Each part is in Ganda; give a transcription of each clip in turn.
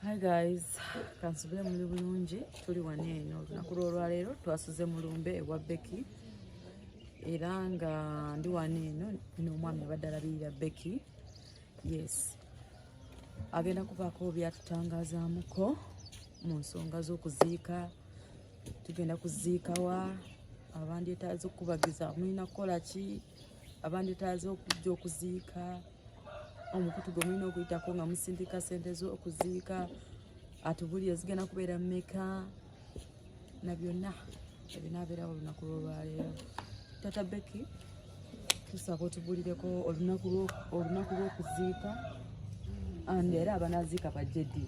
Hi guys, kansubire muli bulungi tuli wano eno olunaku lwolwaleero twasuze mulumbe ewa BECKY era nga ndi wano eno n'omwami abadde alabirira BECKY. Yes, agenda kubaako byatutangazaamuko mu nsonga z'okuziika. Tugenda kuziika wa abandyetaaza okubagiza mulina kukola ki, abandyetaaza okujja okuziika, omukutu gwe mulina okuyitako nga musindika sente z'okuziika, atubulire zigenda kubeera mmeka na byonna ebinaabeerawo olunaku lwolwaleero. Tata BECKY, tusaba otubulireko olunaku lw'okuziika era abanaaziika bajje ddi?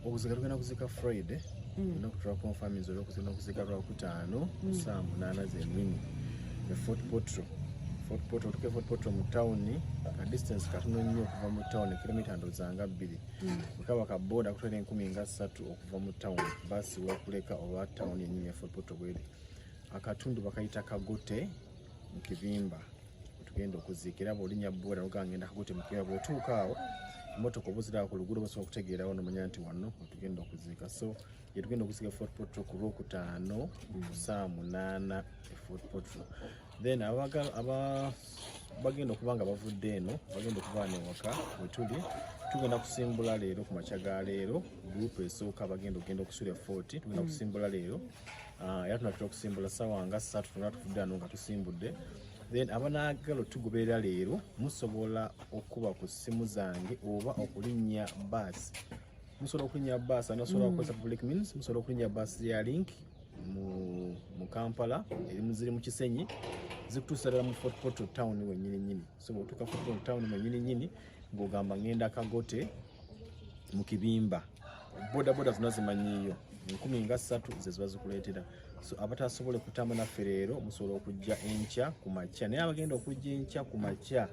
Okuziika tugenda kuziika Friday, olunaku twa confirmings olw'okuziika Lwakutaano saa 8 z'emini e Fort Portal. Tuke Fort Portal mu tawuni, ka distance katono nnyo okuva mu tawuni, kilomita ndozanga 2. Bukaba ka boda kutwala 13 okuva mu tawuni, basi wakuleka olwa tawuni yennyini ya Fort Portal bweri. Akatundu bakayita Kagote mu Kibimba. Tugenda okuziikira bw'olinnya boda n'ogangenda Kagote mu Kibimba, bw'otuuka awo emmotoka obuzira ku luguudo basobola okutegeerawo n'omanya nti wano tugenda okuziika. So tugenda okuziika Fort Portal ku Lwokutaano saa 8 e Fort Portal. Then bagenda okuba nga bavudde eno, bagenda okuba n'ewaka we tuli. Tugenda kusimbula leero ku makya ga leero, gurupu esooka bagenda okusuula Fort. Tugenda kusimbula leero, era tunatera okusimbula ssaawa nga 3 tunga tuvudde ano nga tusimbudde. Then abanaagala tugoberera leero musobola okuba ku ssimu zange oba okulinnya baasi. Musobola okulinnya baasi, anasobola okukozesa public means, musobola okulinnya baasi ya link mu Kampala, erimu ziri mu Kisenyi, zikutuusa ddala mu Fort Portal town wennyini. So bw'otuuka Fort Portal town wennyini ng'ogamba ngenda Kagote mu Kibimba, bodaboda zonna zimanyiiyo, 13 ze ziba zikuleetera. So abatasobole kutamba naffe leero musobola okujja enkya ku makya, naye abagenda okujja enkya ku makya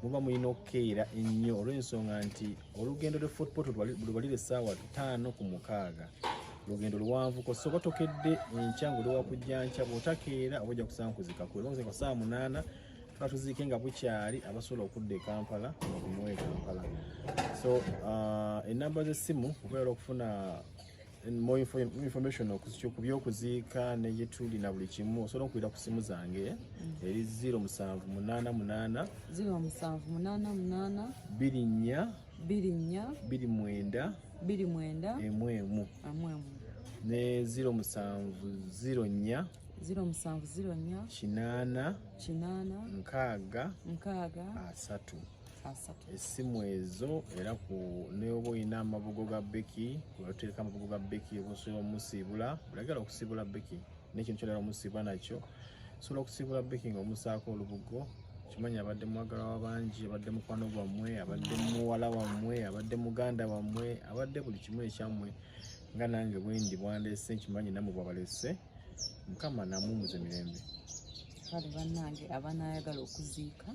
muba mulina okukeera ennyo olw'ensonga nti olugendo lwe Fort Portal lubalire essaawa 5:6. Lugendo luwanvuko, so batokedde enkya ng'oli wakujja nkya, bw'otakeera oba ojja kusanga kuziika kwe. Lwakuzika saa 8 tuba tuziike nga bukyali abasobola okudda e Kampala okumuwa e Kampala. So ennamba z'essimu okubeera okufuna more information ku by'okuziika ne gye tuli na buli kimu osobola okuyita ku ssimu zange eri 0788 0788 24 24 29 emwemu ne 0704 8 6 essimu ezo. Era neoba olina amabugo ga BECKY, webateeka amabugo ga BECKY osobola omusiibula, bulagala okusiibula BECKY n'ekintu kyolala omusiibula nakyo. Osobola okusiibula BECKY ng'omusaako olubugo. Kimanyi abadde mwagala wabangi, abadde mukwano gwammwe, abadde muwala wammwe, abadde muganda wammwe, abadde buli kimu ekyammwe nga nange bwendi bwandeese, nkimanyi nammwe bwabalese. Mukama namuumuze mirembe. Kale bannange abanaayagala okuziika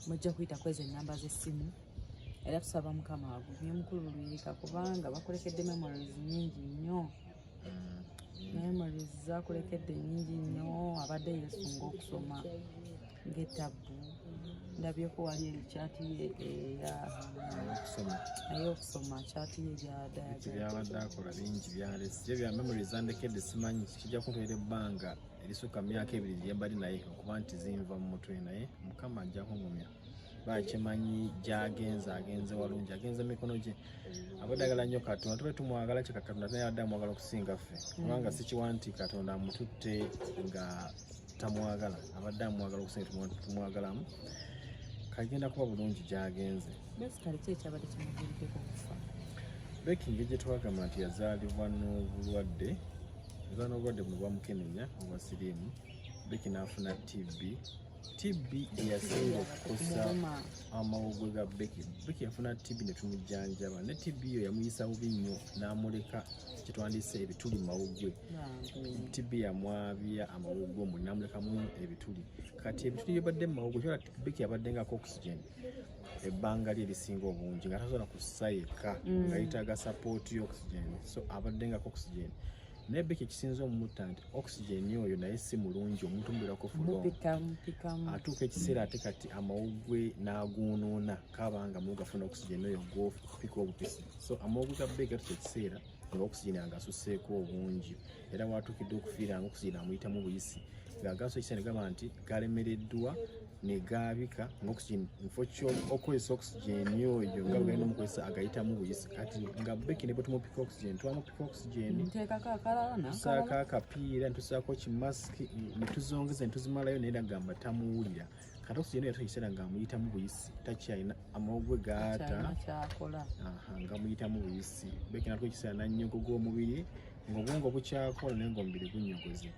mujja kuyita kweza ennamba z'essimu, era tusaba Mukama agumye mukulu lulirika kubanga bakolekedde memories nnyingi nnyo. Memories zakolekedde nnyingi nnyo. Abadde yeesunga okusoma ng'etabbu. Ndabyeko wali ekyati ye naye okusoma kyati ye byabadde akola bingi byalese bya memories zandekedde, simanyi kijja kuntwera ebbanga erisukka myaka 2 gye mbali naye okuba nti zinva mu mutwe, naye Mukama ajja kungumya. Bakimanyi agenze walungi, agenze mikono gye. Abadde agala nnyo Katonda, tube tumwagala kye Katonda naye adde amwagala okusinga ffe, kubanga si kiwa nti Katonda amututte nga tamwagala, abadde amwagala okusinga tumwagalamu. Kagenda kuba bulungi gy'agenze. Besikale ki ekyabadde kimuviiriddeko okufa? BECKY ng'egye twagamba nti yazaalibwa n'obulwadde buno bwa mukenenya obwa siriimu. BECKY n'afuna TB yasinga okukosa amawogwe ga BECKY. BECKY yafuna TB ne tumujjanjaba, ne TB yo yamuyisa bubi nnyo n'amuleka kye twandise ebituli mawogwe. TB yamwabya amawogwe omuli n'amulekamu ebituli. Kati ebituli byabadde mu mawogwe kyola BECKY yabaddengako oxygen ebbanga lye erisinga obungi nga tasobola kussa yekka nga yetaaga support y'oxygen. So abaddengako oxygen. naye Becky ekisinza omumutta nti oxygen oyo naye si mulungi omuntu mubirako fulongo atuuka ekiseera ate kati amawugwe n'aguunuuna kabanga muwu gafuna oxygen oyo gwopika obupisi so amawugwe ga Becky atuuka ekiseera nga oxygen agasusseeko obungi era watuukidde okufiira nga oxygen amuyitamu buyisi ng'agaso ekiseera ne gaba nti galemereddwa ne gaabika ng'oxygen nfo okozesa oxygen oyo nga bwe galina omukozesa agayitamu buyisi kati nga Becky ne bwe tumupika oxygen twamupika oxygen tusaako akapiira ne tusaako kimasiki ne tuzongeza ne tuzimalayo naye nagamba tamuwulira kati oxygen oyo ekiseera ng'amuyitamu buyisi takyalina amawugwe gaata ng'amuyitamu buyisi Becky natuuka ekiseera n'annyogoga omubiri ng'obwongo bukyakola naye ng'omubiri gunyogoze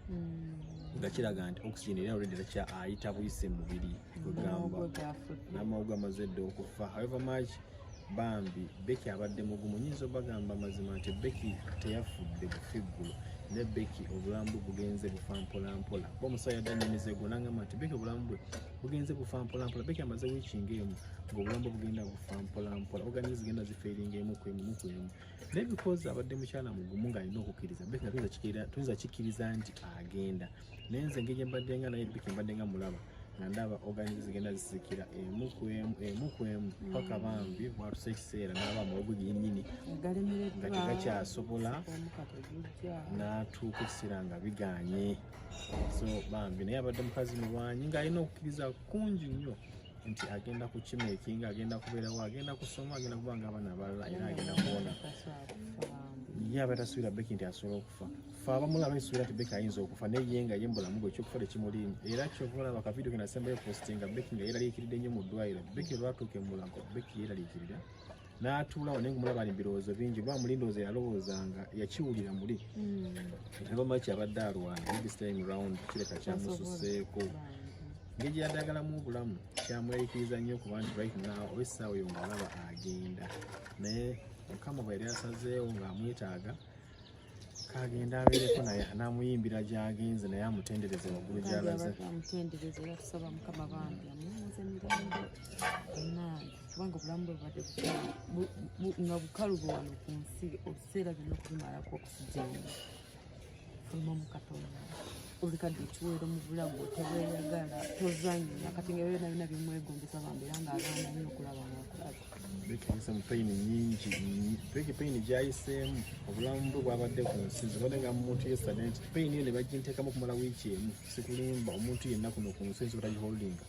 nga kiraga nti oxygen era already ayita buyise mu mubiri kwegamba n'amawugwe amaze dda okufa however much bambi Becky abadde mugumu nyinza obagamba mazima nti Becky teyafudde bufiggulo ne Becky obulamu bwe bugenze bufa mpolampola kuba omusawo yaddanyumiza eggulo n'agamba nti Becky obulamu bwe bugenze bufa mpolampola Becky amaze wiiki ng'emu ng'obulamu bwe bugenda bufa mpolampola organize zigenda zifeeringa emu ku emu naye because abadde mukyala mugumu ng'alina okukkiriza Becky nga tuyinza kikkiriza nti agenda naye nze engeri mbadde nga naye Becky mbadde nga mulaba nga ndaba organize zigenda zisikira emu ku emu paka bambi bwatusa ekiseera n'aba amawugwe gennyini nga tegakyasobola n'atuuka ekiseera nga biganye so bambi naye abadde mukazi mulwanyi ng'alina okukkiriza kungi nnyo nti agenda kukimeekinga agenda kubeerawo agenda kusoma agenda kuba nga abaana abalala era agenda kuwona ye aba tasuubira Becky nti asobola okufa fe abamulaba esuubira nti Becky ayinza okufa naye ye nga ye mbulamu bwe ekyokufa tekimulimu era kyova olaba akavidiyo ke nasembayo postinga Becky nga yeeraliikiridde nnyo mu ddwaliro Becky lwatuuka emulago Becky yeeraliikirira n'atuulawo naye ng'omulaba ali birowoozo bingi lwa mulindoozi yalowoozanga yakiwulira muli abamaki abadde alwana this time round kireka kyamususseeko engeri gyaddagalamu obulamu kyamwerayikiriza nnyo okuba nti right now olw'essaawa eyo ng'alaba agenda naye Mukama bwe yali asazeewo ng'amwetaaga kagenda abeereko naye n'amuyimbira gy'agenze naye amutendereze waggulu gy'alaze amutendereze tusaba Mukama bambi amuwuze mirembe kubanga obulamu bwe bubadde nga bukalubo wano ku nsi obuseera byonna okubimalako oxygen fuluma mu Katonda olikadde ekiweero mu bulamu tebweyagala tozannya kati nga byonna bimwegombesa bambi era ng'agaana nnyo okulaba ng'akulaba Becky ayise mu payini nyingi Becky payini gy'ayiseemu obulamu bwe bwabadde ku nsi zibadde nga muntu yesterday nti payini eyo ne baginteekamu okumala wiiki emu sikulimba omuntu yenna kuno ku nsi nsobola giholdinga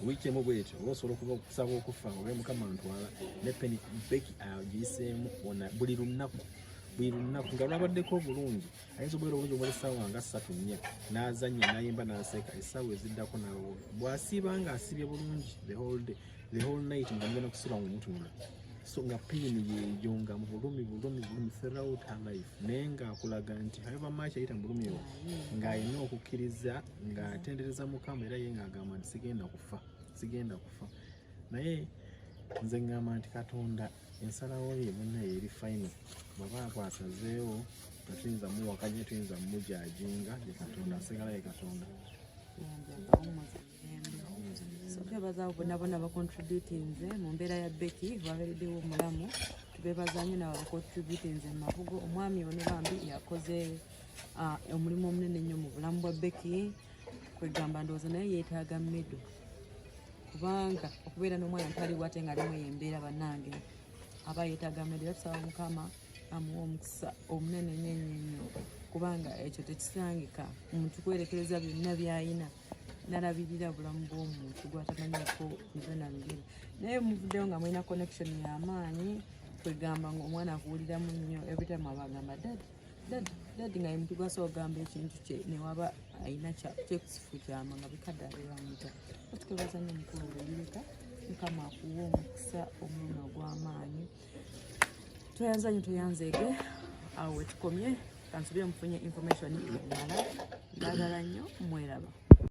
wiiki emu bwetyo oba osobola okuba okusaba okufa oba Mukama ntwala ne payini Becky agiyiseemu buli lunaku nga lwabaddeko obulungi ayinza okubeera obulungi omuli essaawa nga 3-4 n'azannya n'ayimba n'aseka essaawa eziddako n'awo bw'asiiba ng'asibye bulungi the whole night nga mugenda kusiba mu mutunula so nga payini yeeyo nga mu bulumi throughout her life naye ng'akulaga nti however much ayita mu bulumi owo ng'alina okukkiriza ng'atendereza Mukama era ye ng'agamba nti sigenda kufa naye nze ngamba nti Katonda ensalawo ye munna eri final bw'aba akwasazeewo tetuyinza muwakanya tuyinza mujajinga ye Katonda asigala ye Katonda twebaza bonna bacontributinze mu mbeera ya Becky babeereddewo omulamu tubeebaza nnyo nabo bacontributinze mu mavugo omwami ono bambi yakoze omulimu omunene nnyo mu bulamu bwa Becky kwegamba ndowooza naye yeetaaga mmedo kubanga okubeera n'omwana ntaliwo ate nga alimu embeera bannange aba yeetaaga mmedo era tusaba Mukama amuwa omukisa omunene nnyo kubanga ekyo tekisangika omuntu kwerekereza byonna by'ayina nalabirira obulamu bw'omuntu gw'atamanyako byonna bigere naye muvuddeyo nga mulina connection y'amaanyi kwegamba ng'omwana akuwuliramu nnyo every time aba agamba dad nga muntu gw'asobola okugamba ekintu kye newaba ayina kyekusifu kyama nga bikadde abebamuta otwebaza nnyo mukulu oluyirika Mukama akuwa omukisa omulungi ogw'amaanyi tweyanza nnyo tweyanzeege awo wetukomye kansubire mufunye information endala ndagala nnyo mweraba